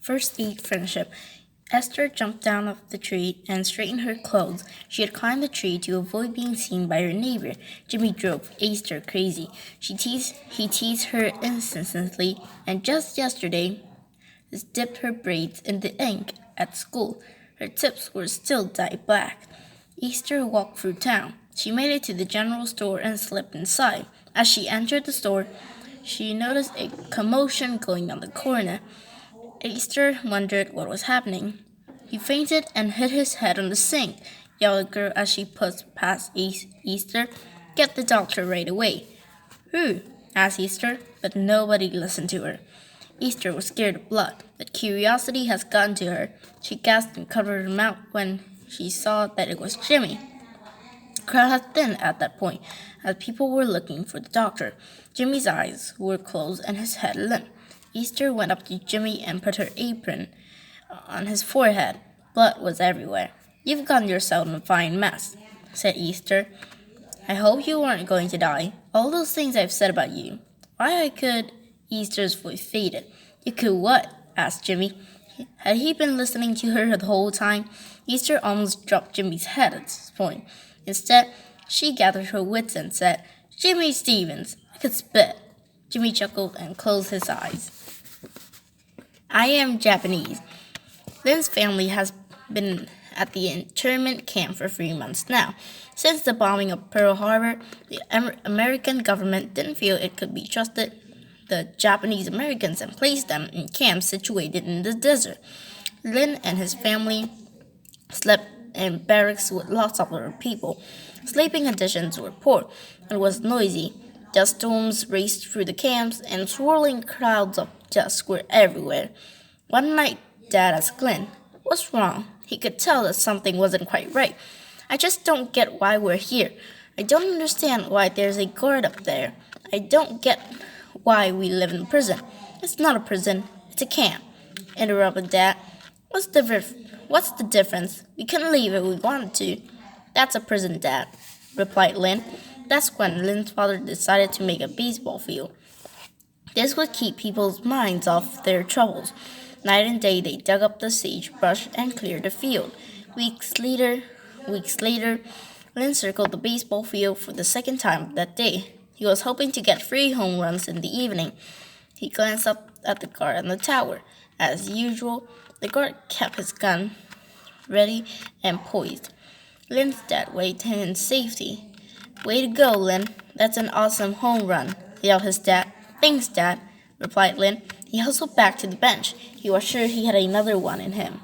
First aid friendship. Esther jumped down off the tree and straightened her clothes. She had climbed the tree to avoid being seen by her neighbor. Jimmy drove Esther crazy. He teased her incessantly, and just yesterday, he dipped her braids in the ink at school. Her tips were still dyed black. Esther walked through town. She made it to the general store and slipped inside. As she entered the store, she noticed a commotion going on the corner. Esther wondered what was happening. He fainted and hit his head on the sink, yelled the girl as she pushed past Esther. Get the doctor right away. Who? Asked Esther, but nobody listened to her. Esther was scared of blood, but curiosity had gotten to her. She gasped and covered her mouth when she saw that it was Jimmy. The crowd had thinned at that point, as people were looking for the doctor. Jimmy's eyes were closed and his head limp. Esther went up to Jimmy and put her apron on his forehead. Blood was everywhere. You've gotten yourself in a fine mess, said Esther. I hope you aren't going to die. All those things I've said about you. Why I could... Esther's voice faded. You could what? Asked Jimmy. Had he been listening to her the whole time? Esther almost dropped Jimmy's head at this point. Instead, she gathered her wits and said, Jimmy Stevens, I could spit. Jimmy chuckled and closed his eyes. I am Japanese. Lynn's family has been at the internment camp for 3 months now. Since the bombing of Pearl Harbor, the American government didn't feel it could be trusted the Japanese Americans and placed them in camps situated in the desert. Lynn and his family slept in barracks with lots of other people. Sleeping conditions were poor and was noisy. Dust storms raced through the camps, and swirling clouds of dust were everywhere. One night, Dad asked Glenn, What's wrong? He could tell that something wasn't quite right. I just don't get why we're here. I don't understand why there's a guard up there. I don't get why we live in prison. It's not a prison, it's a camp, interrupted Dad. What's the difference? We couldn't leave if we wanted to. That's a prison, Dad, replied Lynn. That's when Lynn's father decided to make a baseball field. This would keep people's minds off their troubles. Night and day they dug up the sagebrush and cleared the field. Weeks later, Lynn circled the baseball field for the second time that day. He was hoping to get 3 home runs in the evening. He glanced up at the guard on the tower. As usual, the guard kept his gun ready and poised. Lynn's dad waved him in safety. Way to go, Lynn. That's an awesome home run, yelled his dad. Thanks, Dad, replied Lynn. He hustled back to the bench. He was sure he had another one in him.